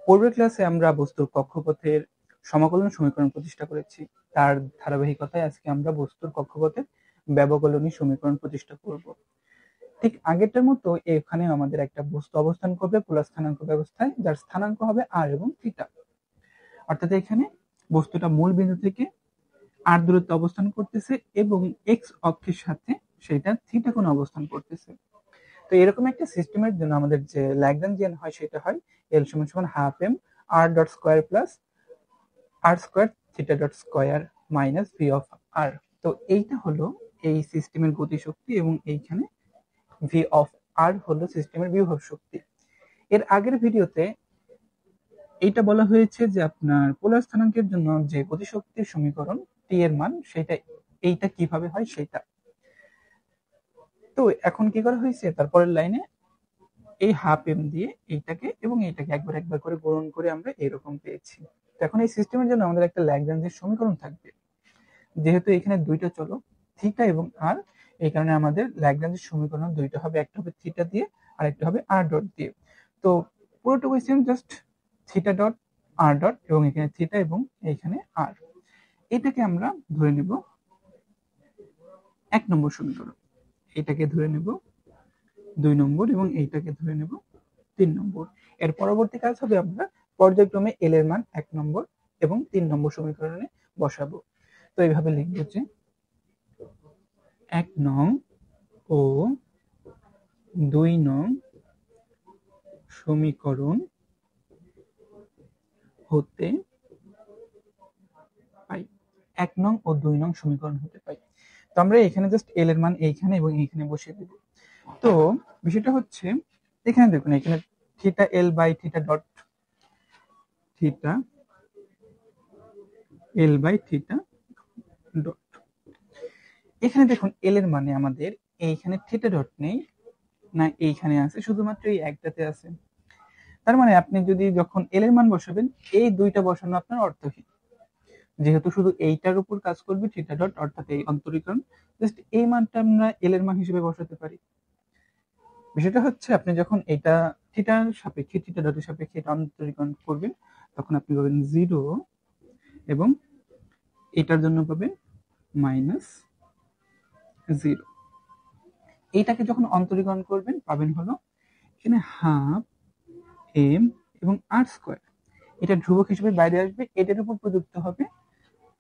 পূর্বের ক্লাসে আমরা বস্তুর কক্ষপথের সমাকলন সমীকরণ প্রতিষ্ঠা করেছি। তার ধারাবাহিকতায় আজকে আমরা বস্তুর কক্ষপথের ব্যবকলনীয় সমীকরণ প্রতিষ্ঠা করব। ঠিক আগেরটার মতো এখানে আমাদের একটা বস্তু অবস্থান করবে পোলার স্থানাঙ্ক ব্যবস্থায়, যার স্থানাঙ্ক হবে আর এবং থিটা। অর্থাৎ এখানে বস্তুটা মূল বিন্দু থেকে আর দূরত্বে অবস্থান করতেছে এবং এক্স অক্ষের সাথে সেটা থিটা কোণে অবস্থান করতেছে। তো এরকম একটা সিস্টেমের জন্য আমাদের যে ল্যাগ্রাঞ্জিয়ান হয় সেটা হয় এল সমান সমান half M R dot square plus R square theta dot square minus V of R. তো এইটা হলো এই সিস্টেমের গতিশক্তি এবং এইখানে ভি অফ আর হলো সিস্টেমের বিভব শক্তি। এর আগের ভিডিওতে এইটা বলা হয়েছে যে আপনার পোলার স্থানাঙ্কের জন্য যে গতিশক্তির সমীকরণ টি এর মান সেটা এইটা কিভাবে হয় সেটা। তো এখন কি করা হয়েছে, তারপরের লাইনে এই হাফ এম দিয়ে এইটাকে এবং এইটাকে একবার একবার করে গুণন করে আমরা এরকম পেয়েছি। তো এখন এই সিস্টেমের জন্য আমাদের একটা ল্যাগ্রাঞ্জের সমীকরণ থাকবে। যেহেতু এখানে দুইটা চলক থিটা এবং আর, এই কারণে আমাদের ল্যাগ্রাঞ্জের সমীকরণ দুইটা হবে, একটা হবে থিটা দিয়ে আর একটা হবে আর ডট দিয়ে। তো পুরোটুকু same, just theta dot R dot এবং এখানে থিটা এবং এইখানে আর। এটাকে আমরা ধরে নেব 1 নম্বর সমীকরণ, এটাকে ধরে নেব 2 নম্বর এবং এইটাকে ধরে নেব 3 নম্বর। এর পরবর্তী কাজ হবে আমরা পর্যায়ক্রমে এল এর মান 1 নম্বর এবং 3 নম্বর সমীকরণে বসাবো। তো এইভাবে লিখব যে 1 নং ও 2 নং সমীকরণ হতে পাই, 1 নং ও 2 নং সমীকরণ হতে পাই। তো আমরা এখানে জাস্ট এল এর মান এইখানে এবং এইখানে বসিয়ে দেব। তো বিষয়টা হচ্ছে এখানে দেখুন, এখানে theta L by theta dot theta L by theta dot. এখানে দেখুন এল এর মানে আমাদের এইখানে থিটা ডট নেই, না এইখানে আছে, শুধুমাত্র এই একটাতে আছে। তার মানে আপনি যদি যখন এল এর মান বসাবেন এই দুইটা বসানো আপনার অর্থহীন, যেহেতু শুধু এইটার উপর কাজ করবে থিটা ডট, অর্থাৎ এই অন্তরীকরণ, জাস্ট এই মানটা আমরা এল এর মান হিসেবে বসাতে পারি। বিষয়টা হচ্ছে আপনি যখন এটা থিটার সাপেক্ষে থিটা ডটের সাপেক্ষে এটা অন্তরীকরণ করবেন তখন আপনি পাবেন 0 এবং এটার জন্য পাবেন -0। এইটাকে যখন অন্তরীকরণ করবেন পাবেন হলো এখানে হাফ এম এবং আর স্কোয়ার, এটা ধ্রুবক হিসেবে বাইরে আসবে, এটার উপর প্রযুক্ত হবে।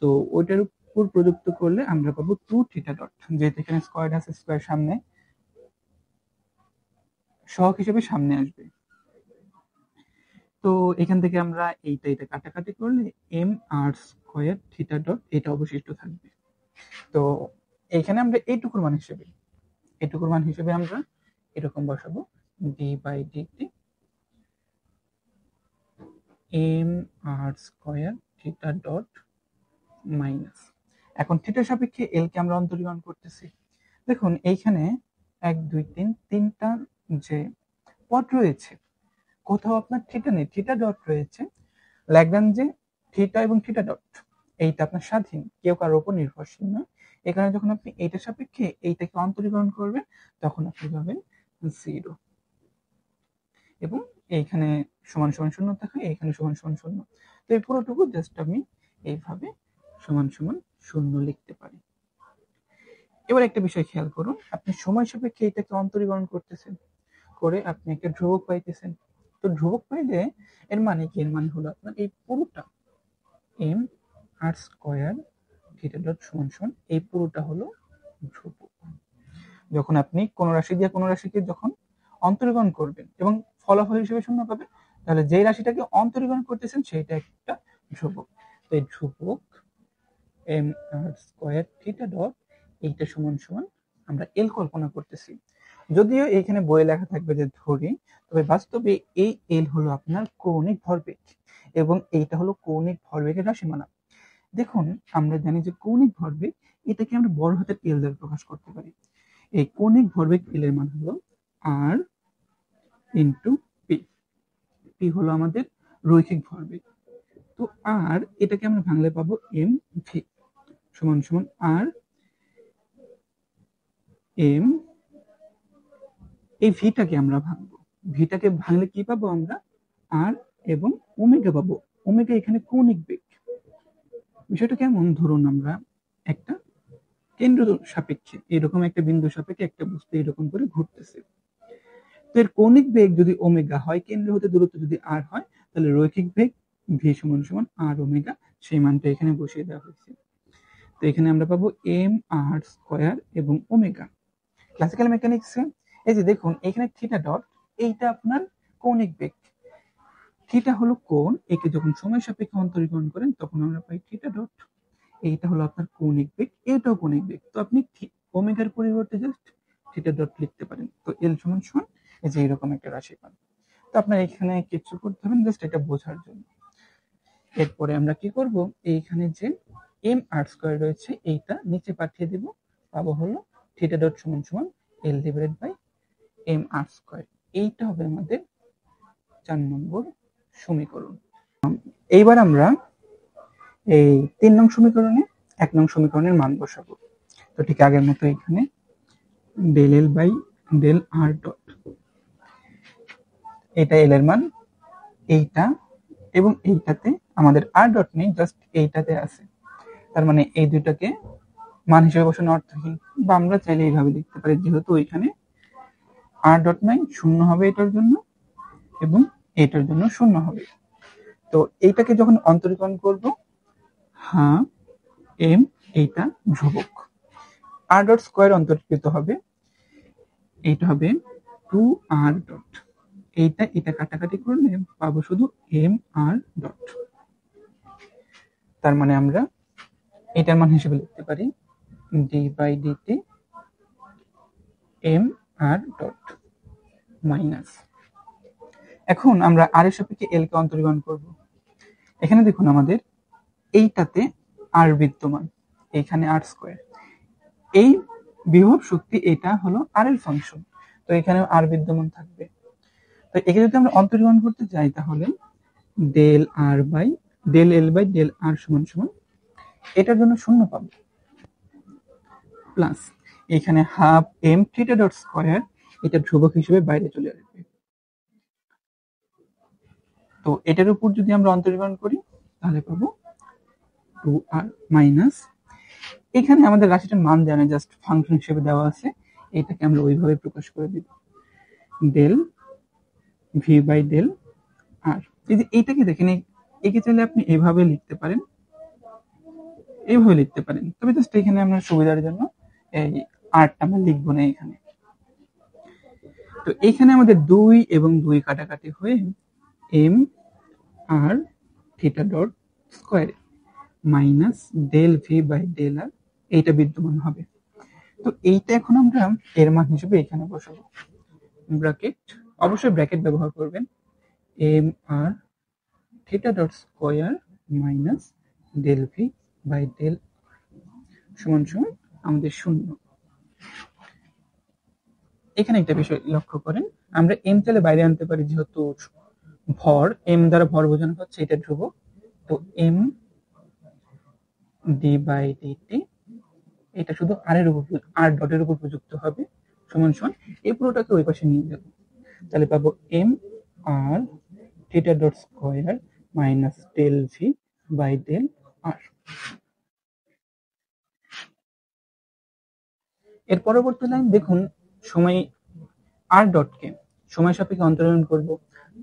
তো ওইটার উপর প্রযুক্ত করলে আমরা পাবো 2 থিটা ডট, যেহেতু এখানে স্কোয়ার আছে স্কোয়ার সামনে সহগ হিসেবে সামনে আসবে। তো এখান থেকে আমরা এইটা কাটাকাটি করলে M R square theta dot এটা অবশিষ্ট থাকবে। তো এইখানে আমরা এইটুকুর মান হিসেবে আমরা এরকম বসাবো D by DT M R square theta dot minus. এখন থিটার সাপেক্ষে এল কে আমরা অন্তরীকরণ করতেছি। দেখুন এইখানে 1 2 3 তিনটা যে পদ রয়েছে, কোথাও আপনার থিটা নেই, থিটা ডট রয়েছে। ল্যাগ্রাঞ্জে থিটা এবং থিটা ডট এইটা আপনার স্বাধীন, কেউ কারোর উপর নির্ভরশীল না। এখানে যখন আপনি এইটার সাপেক্ষে এইটাকে অন্তরীকরণ করবেন তখন আপনি পাবেন 0 এবং এইখানে সমান সমান শূন্য থাকে, এইখানে সমান সমান শূন্য। তো এই পুরোটুকু জাস্ট আমি এইভাবে সমান সমান শূন্য লিখতে পারি। এবার একটা বিষয় খেয়াল করুন, আপনি সময় সাপেক্ষে এটাকে অন্তরীকরণ করতেছেন, করে আপনি একটা ধ্রুবক পাইতেছেন। তো ধ্রুবক পাইলে এর মানে কি, এর মানে হলো আপনার এই পুরোটা M R square theta dot সমান সমান এই পুরোটা হলো ধ্রুবক। যখন আপনি কোন রাশি দিয়ে কোন রাশিকে যখন অন্তরীকরণ করবেন এবং ফলাফল হিসেবে শূন্য পাবেন, তাহলে যে রাশিটাকে অন্তরীকরণ করতেছেন সেটা একটা ধ্রুবক। তো এই ধ্রুবক M R square theta dot এইটা সমান সমান আমরা এল কল্পনা করতেছি। যদিও এইখানে বইয়ে লেখা থাকবে যে ধরি, তবে বাস্তবে এই এল হলো আপনার কৌণিক ভরবেগ এবং এইটা হলো কৌণিক ভরবেগের রাশিমালা। দেখুন আমরা জানি যে কৌণিক ভরবেগ এটাকে আমরা বড় হাতের এল দ্বারা প্রকাশ করতে পারি। এই কৌণিক ভরবেগ এল এর মান হলো আর ইন্টু পি। পি হলো আমাদের রৈখিক ভরবেগ। তো আর এটাকে আমরা ভাঙলে পাবো এম ভি সমান সমান আর এম, এই ভিটাকে আমরা ভাঙবো, ভিটাকে ভাঙলে কি পাবো আমরা আর এবং ওমেগা পাবো। ওমেগা এখানে কৌণিক বেগ। বিষয়টা কেমন, ধরুন আমরা একটা কেন্দ্র সাপেক্ষে এরকম একটা বিন্দু সাপেক্ষে একটা বস্তু এরকম করে ঘুরতেছে। তো এর কৌণিক বেগ যদি ওমেগা হয়, কেন্দ্র হতে দূরত্ব যদি আর হয়, তাহলে রৈখিক বেগ ভি সমান সমান আর ওমেগা, সেই মানটা এখানে বসিয়ে দেওয়া হয়েছে। তো এখানে আমরা পাবো এম আর স্কয়ার এবং ওমেগা। ক্লাসিক্যাল মেকানিক্সে এই যে দেখুন এখানে থিটা ডট, এইটা আপনার কৌণিক বেগ। থিটা হলো কোণ, একে যখন সময় সাপেক্ষে অন্তরীকরণ করেন তখন আমরা পাই থিটা ডট। এইটা হলো আপনার কৌণিক বেগ, এটাও কৌণিক বেগ। তো আপনি ওমেগার পরিবর্তে জাস্ট থিটা ডট লিখতে পারেন। তো এল সমান সমান এই যে এরকম একটা রাশি পান। তো আপনার এখানে কিছু করতে হবে জাস্ট এটা বোঝার জন্য। এরপরে আমরা কি করব, এইখানে যে এম আর স্কয়ার রয়েছে এইটা নিচে পাঠিয়ে দেব, পাবো হলো থিটা ডট সমান সমান L divided by M R square. এইটা হবে আমাদের 4 নম্বর সমীকরণ। এইবার আমরা এই 3 নং সমীকরণে 1 নং সমীকরণের মান বসাবো। তো ঠিক আগের মতো এখানে del L by del R dot, এটা এল এর মান, এইটা এবং এইটাতে আমাদের আর ডট নেই, জাস্ট এইটাতে আছে। তার মানে এই দুইটাকে মান হিসেবে বসানো অর্থহীন, বা আমরা চাইলে এইভাবে লিখতে পারি, যেহেতু ওইখানে আর ডট নাই, শূন্য হবে এটার জন্য এবং এটার জন্য শূন্য হবে। তো এইটাকে যখন অন্তরীকরণ করব, হ্যাঁ এম, এইটা ধ্রুবক, আর ডট স্কয়ার অন্তর্কৃত হবে, এইটা হবে 2r ডট, এইটা এটা কাটাকাটি করলে পাবো শুধু এম আর ডট। তার মানে আমরা এটার মান হিসেবে লিখতে পারি D by DT M R dot minus. এখন আমরা আর এর সাপেক্ষে এল কে অন্তরীকরণ করব। এখানে দেখুন আমাদের এইটাতে আর বিদ্যমান, এখানে আর স্কয়ার, এই বিভব শক্তি এটা হলো আর এর ফাংশন, তো এখানে আর বিদ্যমান থাকবে। তো একে যদি আমরা অন্তরীকরণ করতে যাই তাহলে del R by del L by del R সমান সমান এটার জন্য শূন্য পাবো, প্লাস এখানে half M theta dot square, এটা ধ্রুবক হিসেবে বাইরে চলে আসবে। তো এটার উপর যদি আমরা অন্তরীকরণ করি তাহলে পাবো 2r মাইনাস, এখানে আমাদের রাশিটার মান জানা, জাস্ট ফাংশন হিসেবে দেওয়া আছে, এটাকে আমরা ওইভাবে প্রকাশ করে দিব ডেল ভি বাই ডেল আর। এই যে এইটাকে দেখেন, একে চাইলে আপনি এইভাবে লিখতে পারেন, এইভাবে লিখতে পারেন, তবে জাস্ট এখানে আমরা সুবিধার জন্য এই আরটা আমরা লিখবো না এখানে। তো এখানে আমাদের 2 এবং 2 কাটাকাটি হয়ে M R theta dot square minus del V by del R, এইটা বিদ্যমান হবে। তো এইটা এখন আমরা এর মান হিসেবে এখানে বসাবো, ব্র্যাকেট, অবশ্যই ব্র্যাকেট ব্যবহার করবেন, M R theta dot square minus del V by del সমান সমান আমাদের শূন্য। এখানে একটা বিষয় লক্ষ্য করেন, আমরা এম চাইলে বাইরে আনতে পারি, যেহেতু ভর, এম দ্বারা ভর বোঝানো হচ্ছে, এটা ধ্রুবক। তো এম ডি বাই ডিটি, এটা শুধু আর এর উপর, আর ডটের উপর প্রযুক্ত হবে, সমান সমান এই পুরোটাকে ওই পাশে নিয়ে যাব, তাহলে পাবো M R theta dot square minus del V by del R. এর পরবর্তী লাইন দেখুন, সময় আর ডটকে সময় সাপেক্ষে অন্তরীকরণ করব,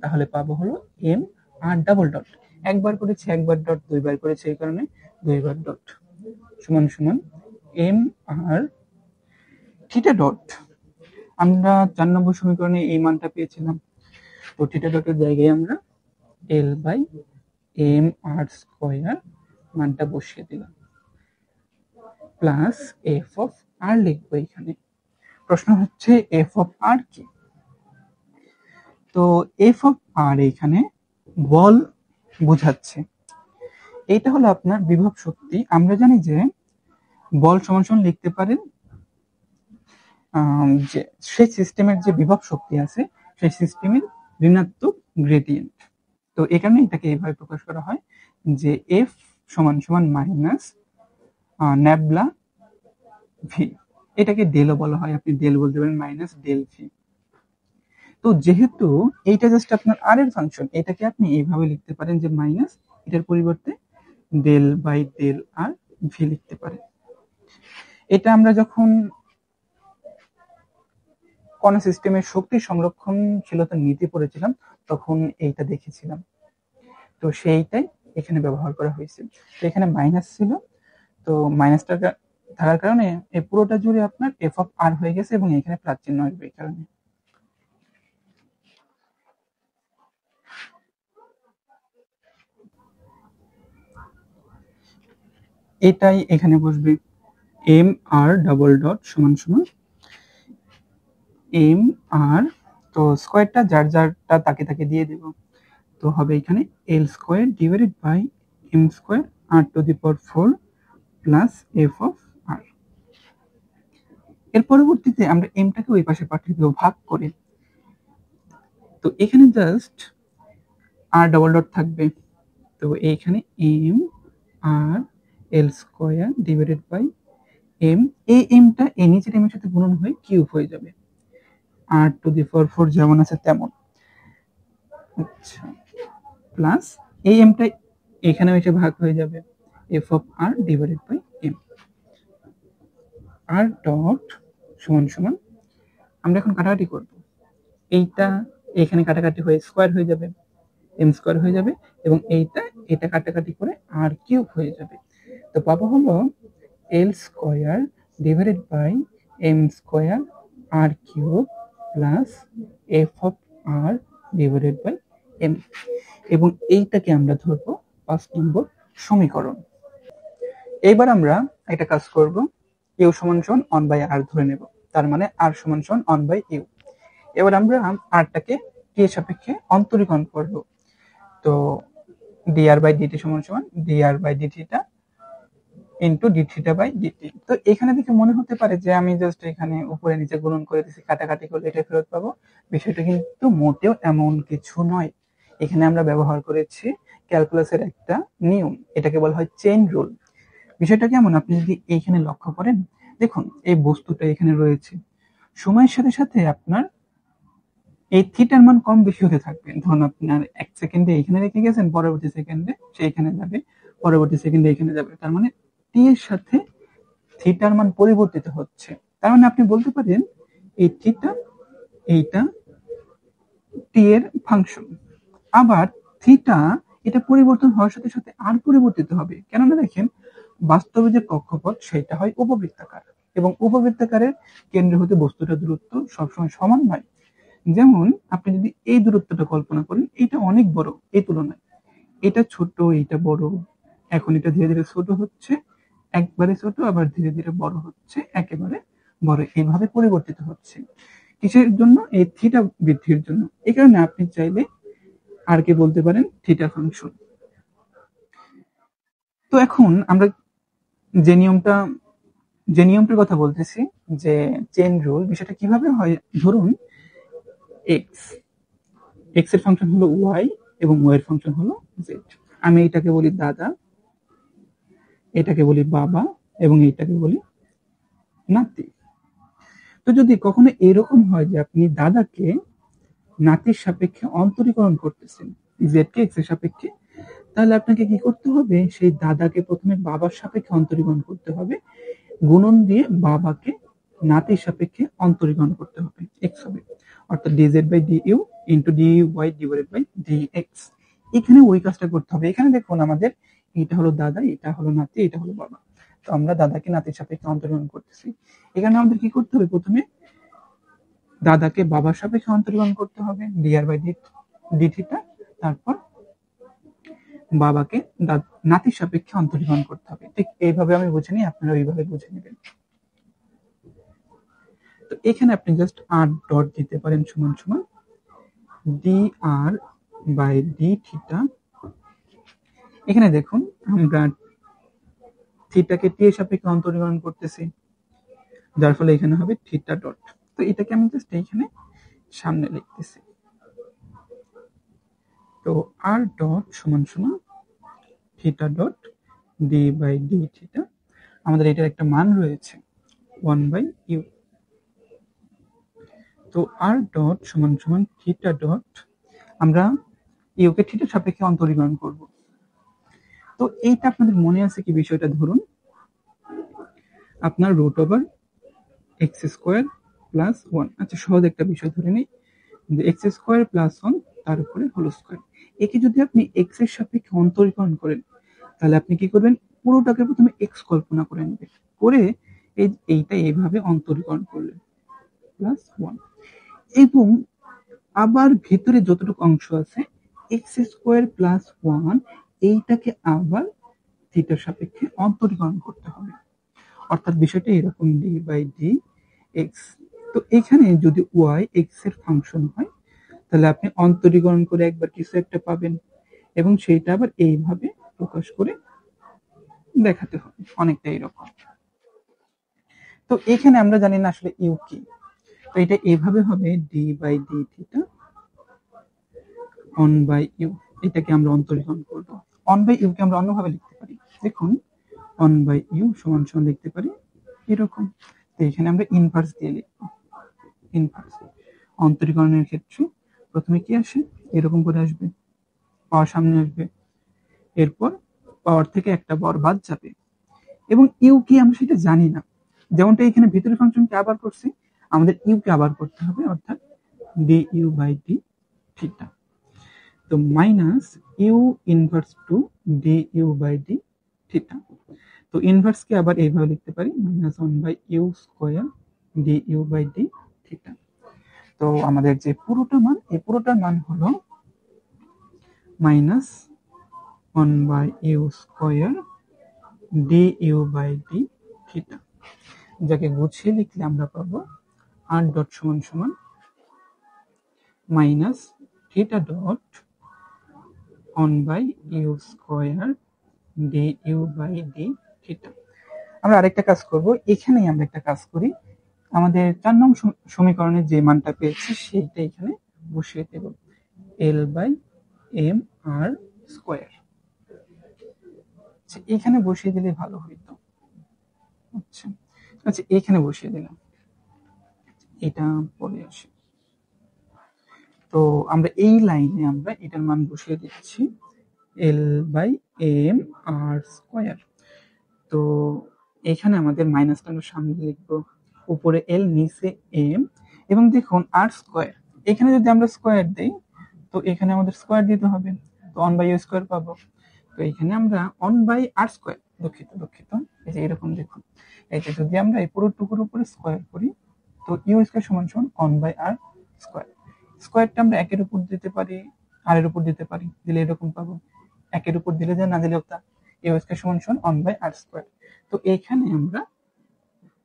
তাহলে পাবো হলো এম আর ডাবল ডট, একবার করেছি একবার ডট, দুইবার করেছি এই কারণে দুইবার ডট, সমান সমান এম আর থিটা ডট, আমরা 4 নম্বর সমীকরণে এই মানটা পেয়েছিলাম, তো থিটা ডটের জায়গায় আমরা L by M R square মানটা বসিয়ে দিলাম, প্লাস এফ অফ আর লিখবো এখানে। প্রশ্ন হচ্ছে এফ অফ আর কি? তো এফ অফ আর এখানে বল বোঝাচ্ছে, এটা হলো আপনার বিভব শক্তি। আমরা জানি যে বল সমান সমান লিখতে পারেন যে সেই সিস্টেমের যে বিভব শক্তি আছে সেই সিস্টেমের ঋণাত্মক গ্রেডিয়েন্ট। তো এই কারণে এটাকে এইভাবে প্রকাশ করা হয় যে এফ সমান সমান মাইনাস ন্যাবলা ভি, এটাকে ডেলও বলা হয়, আপনি ডেল বলতে পারেন মাইনাস ডেল ভি। তো যেহেতু এইটা জাস্ট আপনার আর এর ফাংশন, এটাকে আপনি এইভাবে লিখতে পারেন যে মাইনাস এটার পরিবর্তে del by del R V লিখতে পারেন। এটা আমরা যখন কোন সিস্টেমের শক্তি সংরক্ষণশীলতার নীতি পড়েছিলাম তখন এইটা দেখেছিলাম, তো সেইটাই এখানে ব্যবহার করা হয়েছে। তো এখানে মাইনাস ছিল, তো মাইনাসটা থাকার কারণে এই পুরোটা জুড়ে আপনার এফ অফ আর হয়ে গেছে এবং এখানে প্লাস চিহ্ন আসবে এই কারণে। এটাই এখানে বসবে এম আর ডাবল ডট সমান সমান এম আর, তো স্কোয়ারটা যার যারটা তাকে তাকে দিয়ে দেব, তো হবে এখানে L square divided by M square R to the power 4 plus F of R. এর পরবর্তীতে আমরা এমটাকে ওই পাশে পাঠিয়ে দেবো ভাগ করে, তো এখানে জাস্ট আর ডাবল ডট থাকবে, তো এইখানে M R L square divided by M, এই এমটা এই নিচের এমের সাথে গুণন হয়ে কিউব হয়ে যাবে, আর টু দি পাওয়ার 4 যেমন আছে তেমন, আচ্ছা, প্লাস এই এমটা এখানে এসে ভাগ হয়ে যাবে F of R divided by M R dot সমান সমান, আমরা এখন কাটাকাটি করব, এইটা এখানে কাটাকাটি হয়ে স্কোয়ার হয়ে যাবে, এম স্কোয়ার হয়ে যাবে এবং এটা কাটাকাটি করে আর কিউব হয়ে যাবে, তো পাবো হলো L square divided by M square R cube plus F of R divided by M, এবং এইটাকে আমরা ধরবো 5 নম্বর সমীকরণ। এইবার আমরা একটা কাজ করব, ইউ সমান সমান 1 বাই আর ধরে নেব, তার মানে আর সমান সমান 1 বাই ইউ। এবার আমরা আরটাকে টি এর সাপেক্ষে অন্তরীকরণ করব, তো dr বাই dt সমান সমান dr by dθ into dθ by dt। তো এখানে দেখে মনে হতে পারে যে আমি জাস্ট এখানে উপরে নিচে গুণন করে দিয়েছি, কাটাকাটি করলে এটা ফেরত পাবো, বিষয়টা কিন্তু মোটেও এমন কিছু নয়। এখানে আমরা ব্যবহার করেছি ক্যালকুলাসের একটা নিয়ম, এটাকে বলা হয় চেইন রুল। বিষয়টা কেমন, আপনি যদি এইখানে লক্ষ্য করেন, দেখুন এই বস্তুটা এখানে রয়েছে, সময়ের সাথে সাথে আপনার এই থিটার মান কম বেশি হতে থাকবে। ধরুন আপনার 1 সেকেন্ডে এখানে রেখে গেছেন, পরবর্তী সেকেন্ডে সে এখানে যাবে, পরবর্তী সেকেন্ডে এখানে যাবে, তার মানে টি এর সাথে থিটার মান পরিবর্তিত হচ্ছে। তার মানে আপনি বলতে পারেন এই থিটা এইটা টি এর ফাংশন, আবার থিটা এটা পরিবর্তন হওয়ার সাথে সাথে আর পরিবর্তিত হবে, কেননা দেখেন বাস্তবে যে কক্ষপথ সেটা হয় উপবৃত্তাকার, এবং উপবৃত্তাকারের কেন্দ্র হতে বস্তুটার দূরত্ব সবসময় সমান নয়। যেমন আপনি যদি এই দূরত্বটা কল্পনা করেন, এটা অনেক বড় এই তুলনায়, এটা ছোট এটা বড়, এখন এটা ধীরে ধীরে ছোট হচ্ছে, একবারে ছোট, আবার ধীরে ধীরে বড় হচ্ছে, একেবারে বড়, এইভাবে পরিবর্তিত হচ্ছে। কিসের জন্য? এই থিটা বৃদ্ধির জন্য। এই কারণে আপনি চাইলে আর কে বলতে পারেন থিটা ফাংশন। তো এখন আমরা যে নিয়মটার কথা বলতেছি, যে চেইন রুল, বিষয়টা কিভাবে হয়, ধরুন এক্স এর ফাংশন হলো ওয়াই এবং ওয়াই এর ফাংশন হলো জেড। আমি এটাকে বলি দাদা, এটাকে বলি বাবা এবং এটাকে বলি নাতি। তো যদি কখনো এরকম হয় যে আপনি দাদাকে নাতির সাপেক্ষে অন্তরীকরণ করতেছেন জেড কে এক্স এর সাপেক্ষে, তাহলে আপনাকে কি করতে হবে, সেই দাদাকে প্রথমে বাবার সাপেক্ষে অন্তরীকরণ করতে হবে, গুণন দিয়ে বাবাকে নাতির সাপেক্ষে অন্তরীকরণ করতে হবে, এক্স হবে, অর্থাৎ dz by du into dy divided by dx। এখানে ওই কাজটা করতে হবে। এখানে দেখুন আমাদের এটা হলো দাদা, এটা হলো নাতি, এটা হলো বাবা, তো আমরা দাদাকে নাতির সাপেক্ষে অন্তরীকরণ করতেছি। এখানে আমাদের কি করতে হবে, প্রথমে দাদাকে বাবার সাপেক্ষে অন্তরীকরণ করতে হবে dr বাই dθ, তারপর বাবাকে নাতির সাপেক্ষে অন্তরীকরণ করতে হবে। ঠিক এইভাবে আমি বুঝে নিই, আপনারা ওইভাবে বুঝে নেবেন। তো এখানে আপনি জাস্ট আর ডট দিতে পারেন সমান সমান dr বাই dθ। এখানে দেখুন আমরা থিটাকে টি এর সাপেক্ষে অন্তরীকরণ করতেছি, যার ফলে এখানে হবে থিটা ডট। তো এটাকে আমি জাস্ট এইখানে সামনে লিখতেছি, তো আর ডট সমান সমান theta dot D by D theta, আমাদের এটার একটা মান রয়েছে 1 বাই ইউ। তো আর ডট সমান সমান থিটা ডট, আমরা ইউকে থিটার সাপেক্ষে অন্তরীকরণ করব। তো এইটা আপনাদের মনে আছে কি বিষয়টা? ধরুন আপনার root over X square plus one, আচ্ছা সহজ একটা বিষয় ধরে নিই যে এক্স স্কোয়ার প্লাস ওয়ান তার উপরে হোল স্কোয়ার। একে যদি আপনি এক্স এর সাপেক্ষে অন্তরীকরণ করেন তাহলে আপনি কি করবেন, পুরোটাকে প্রথমে এক্স কল্পনা করে নেবেন, করে এইটা এইভাবে অন্তরীকরণ করলেন প্লাস ওয়ান, এবং আবার ভিতরে যতটুকু অংশ আছে এক্স স্কোয়ার প্লাস ওয়ান এইটাকে আবার থিটার সাপেক্ষে অন্তরীকরণ করতে হবে। অর্থাৎ বিষয়টা এরকম ডি বাই ডি এক্স। তো এখানে যদি ওয়াই এক্স এর ফাংশন হয় তাহলে আপনি অন্তরীকরণ করে একবার কিছু একটা পাবেন এবং সেইটা আবার এইভাবে প্রকাশ করে দেখাতে হবে, অনেকটা এরকম। তো এখানে আমরা জানি না আসলে ইউ কি, তো এটা এইভাবে হবে D by D theta one by U, এটাকে আমরা অন্তরীকরণ করব। অন বাই ইউ কে আমরা অন্যভাবে লিখতে পারি, দেখুন অন বাই ইউ সমান সমান লিখতে পারি এরকম। তো এখানে আমরা ইনভার্স দিয়ে লিখবো, ইনভার্স। অন্তরীকরণের ক্ষেত্রে প্রথমে কি আসে, এরকম করে আসবে, পাওয়ার সামনে আসবে, এরপর পাওয়ার থেকে একটা পাওয়ার বাদ যাবে, এবং ইউ কি আমরা সেটা জানি না। যেমনটা এখানে ভিতরের ফাংশনকে আবার করছি, আমাদের ইউ কে আবার করতে হবে, অর্থাৎ D U by D theta. তো minus U inverse to D U by D theta. তো ইনভার্স কে আবার এইভাবে লিখতে পারি minus one by U square D U by D theta. তো আমাদের যে পুরোটা মান, এই পুরোটার মান হলো minus one by U square D U by D theta, যাকে গুছিয়ে লিখলে আমরা পাবো আর ডট সমান সমান minus theta dot one by U square D U by D theta. আমরা আরেকটা কাজ করব, এখানেই আমরা একটা কাজ করি, আমাদের 4 নং সমীকরণের যে মানটা পেয়েছি সেইটা এখানে বসিয়ে দেব, L by M R square. এখানে বসিয়ে দিলে ভালো হইতো। আচ্ছা আচ্ছা, এখানে বসিয়ে দিলাম, এটা পরে আসে। তো আমরা এই লাইনে আমরা এটার মান বসিয়ে দিচ্ছি L by M R square. তো এখানে আমাদের মাইনাসটা আমরা সামনে লিখবো, উপরে এল নিচে এম, এবং দেখুন আর স্কোয়ার, এখানে যদি আমরা স্কোয়ার দিই তো এখানে আমাদের স্কোয়ার দিতে হবে, তো ওয়ান বাই ইউ স্কোয়ার পাবো। তো এখানে আমরা ওয়ান বাই আর স্কোয়ার, দুঃখিত এই যে এরকম দেখুন, এই যে যদি আমরা এই পুরো টুকুর উপরে স্কোয়ার করি তো ইউ স্কোয়ার সমান সমান ওয়ান বাই আর স্কোয়ার। স্কোয়ারটা আমরা একের উপর দিতে পারি, আর এর উপর দিতে পারি, দিলে এরকম পাবো, একের উপর দিলে যা, না দিলেও তা, ইউ স্কোয়ার সমান সমান ওয়ান বাই আর স্কোয়ার। তো এইখানে আমরা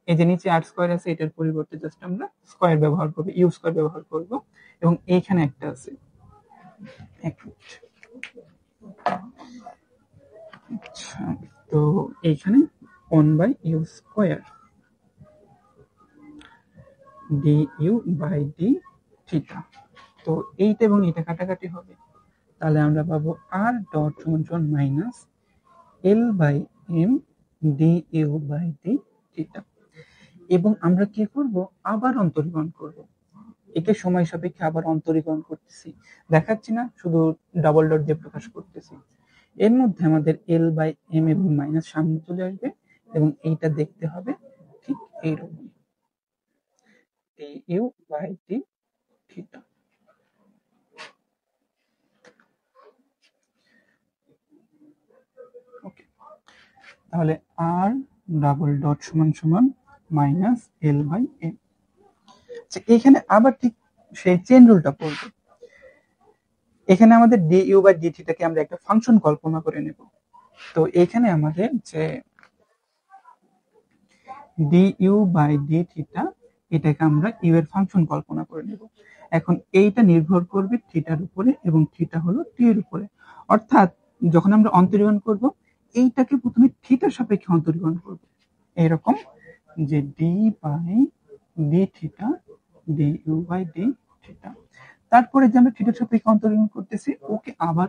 এই যে নিচে আর স্কোয়ার আছে এটার পরিবর্তে জাস্ট আমরা স্কোয়ার ব্যবহার করবো, ইউ স্কোয়ার ব্যবহার করব, এবং এইখানে একটা আছে আচ্ছা, তো এইখানে one by U square D U by D theta. তো এইটা এবং এটা কাটাকাটি হবে, তাহলে আমরা পাবো আর ডট সমান সমান minus L by M D U by D theta. এবং আমরা কি করব, আবার অন্তরীকরণ করব, একে সময় সাপেক্ষে আবার অন্তরীকরণ করতেছি, দেখাচ্ছি না, শুধু ডাবল ডট দিয়ে প্রকাশ করতেছি। এর মধ্যে আমাদের এল বাই এম এবং মাইনাস সামনে চলে আসবে, এবং এইটা দেখতে হবে ঠিক এইরকম, D U by D theta. Okay, তাহলে আর ডাবল ডট সমান সমান মাইনাস এল বাই এম। এখানে আবার ঠিক সেই চেন রুলটা পড়বে, এখানে আমাদের ডি ইউ বাই ডি থিটাকে আমরা একটা ফাংশন কল্পনা করে নেব। তো এখানে আমাদের যে D U by D theta, এটাকে আমরা ইউ এর ফাংশন কল্পনা করে নেব। এখন এইটা নির্ভর করবে থিটার উপরে, এবং থিটা হলো টি এর উপরে। অর্থাৎ যখন আমরা অন্তরীকরণ করব এইটাকে প্রথমে থিটার সাপেক্ষে অন্তরীকরণ করব, এরকম যে D by D theta D U by D theta. তারপরে যে আমরা থিটার সাপেক্ষে অন্তরীকরণ করতেছি ওকে আবার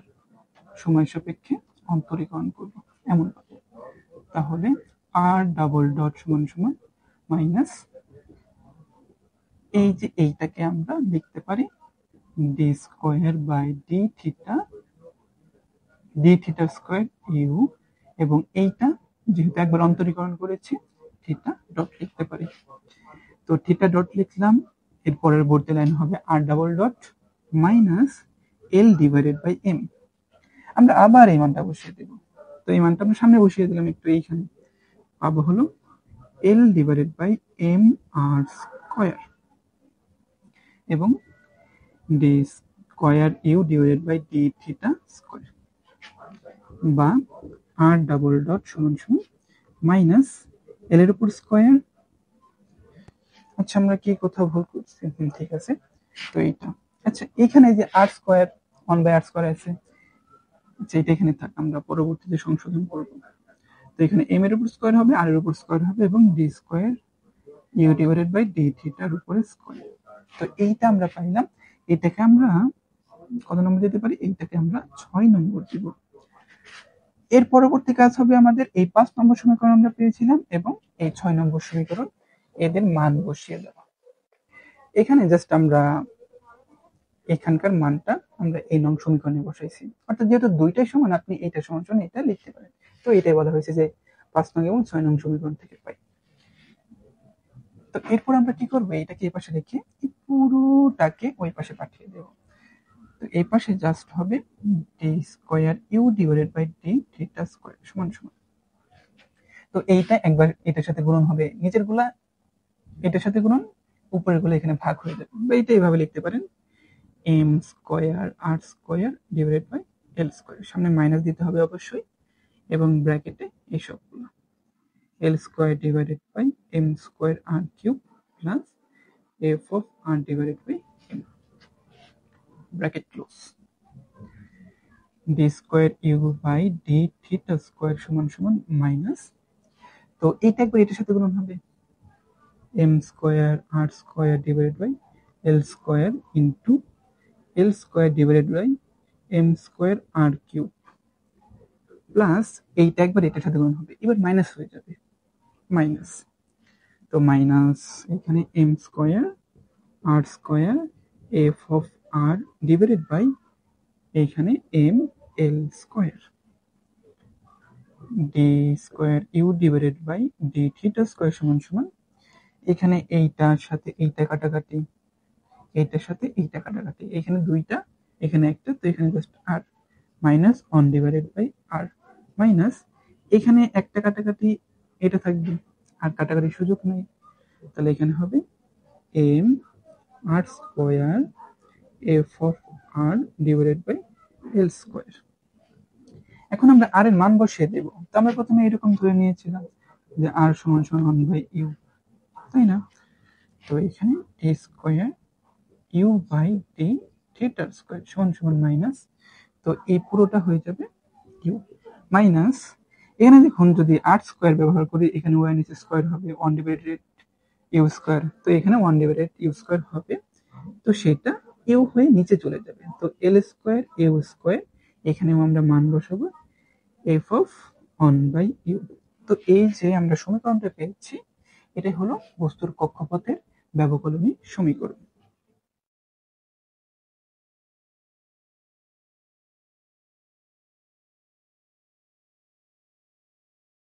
সময় সাপেক্ষে অন্তরীকরণ করব, এমন ভাবে। তাহলে আর ডাবল ডট সমান সমান মাইনাস এই যে এইটাকে আমরা লিখতে পারি D square by D theta square U, এবং এইটা যেহেতু একবার অন্তরীকরণ করেছি থিটা ডট লিখতে পারি। তো থিটা ডট লিখলাম, এর পরবর্তী লাইন হবে R double dot minus L divided by M. আমরা আবার এই মানটা বসিয়ে দেব। তো এই মানটা আমরা সামনে বসিয়ে দিলাম একটু, এইখানে পাবো হলো L divided by M R square, এবং D square U divided by D theta square, বা আর ডাবল ডট সমান সমান মাইনাস এল এর উপর স্কোয়ার। আচ্ছা, আমরা কি কোথাও ভুল করছি? ঠিক আছে, তো এইটা আচ্ছা, এখানে যে আর স্কোয়ার 1/r স্কোয়ার আছে, আচ্ছা এটা এখানে থাক, আমরা পরবর্তীতে সংশোধন করব। তো এখানে এম এর উপর স্কোয়ার হবে, আর এর উপর স্কোয়ার হবে, এবং D square U divided by D থিটার উপরে স্কোয়ার। তো এইটা আমরা পাইলাম। এটাকে আমরা কত নম্বর দিতে পারি? এইটাকে আমরা 6 নম্বর দিব। এর পরবর্তী কাজ হবে আমাদের এই 5 নম্বর সমীকরণ আমরা পেয়েছিলাম এবং এই 6 নম্বর সমীকরণ, এদের মান বসিয়ে দেওয়া। এখানে জাস্ট আমরা এখানকার মানটা আমরা এই নং সমীকরণে বসাইছি, অর্থাৎ যেহেতু দুইটাই সমান, আপনি এইটা সমান সমান এটা লিখতে পারেন। তো এটাই বলা হয়েছে যে 5 নং এবং 6 নং সমীকরণ থেকে পাই। তো এরপর আমরা কি করবো? এটাকে এই পাশে রেখে পুরোটাকে ওই পাশে পাঠিয়ে দেব। তো এই পাশে জাস্ট হবে D square U divided by D theta square সমান সমান, তো এইটা একবার এটার সাথে গুণন হবে, নিচের গুলা এটার সাথে গুণন, উপরের গুলো এখানে ভাগ হয়ে যাবে, বা এটা এইভাবে লিখতে পারেন M square R square divided by L square, সামনে মাইনাস দিতে হবে অবশ্যই, এবং ব্র্যাকেটে এই সবগুলো L square divided by M square R cube plus F of R divided by M, bracket close. D square U by D theta square সমান সমান মাইনাস, তো এইটা একবার এটার সাথে গুণন হবে, M square R square divided by L square into L square divided by M square R cube, plus এইটা একবার এটার সাথে গুণ হবে, এবার মাইনাস হয়ে যাবে, মাইনাস, তো মাইনাস এখানে M square R square F of R divided by এইখানে M L square, D square U divided by D theta square সমান সমান, এখানে এইটার সাথে এইটা কাটাকাটি, এইটার সাথে এইটা কাটাকাটি, এখানে দুইটা এখানে একটা, তো এখানে just R minus 1 divided by R, minus এখানে একটা কাটাকাটি এটা থাকবে, আর কাটাকাটির সুযোগ নেই, তাহলে এখানে হবে M R square F of R divided by L square. এখন আমরা আর এর মান বসিয়ে দেব। তো আমরা প্রথমে এরকম ধরে নিয়েছিলাম যে আর সমান সমান 1 বাই ইউ, তাই না? তো এখানে D square U by D theta square সমান সমান মাইনাস, তো এই পুরোটা হয়ে যাবে ইউ মাইনাস, এখানে দেখুন যদি আর স্কোয়ার ব্যবহার করি, এখানে ওয়াই নিচে স্কোয়ার হবে 1 ডিভাইডেড ইউ স্কোয়ার, তো এখানে 1 ডিভাইডেড ইউ স্কোয়ার হবে, তো সেটা ইউ হয়ে নিচে চলে যাবে, তো এল স্কোয়ার ইউ স্কোয়ার, এখানেও আমরা মান বসাবো এফ অফ 1 বাই ইউ। তো এই যে আমরা সমীকরণটা পেয়েছি, এটাই হলো বস্তুর কক্ষপথের ব্যবকলনীয় সমীকরণ।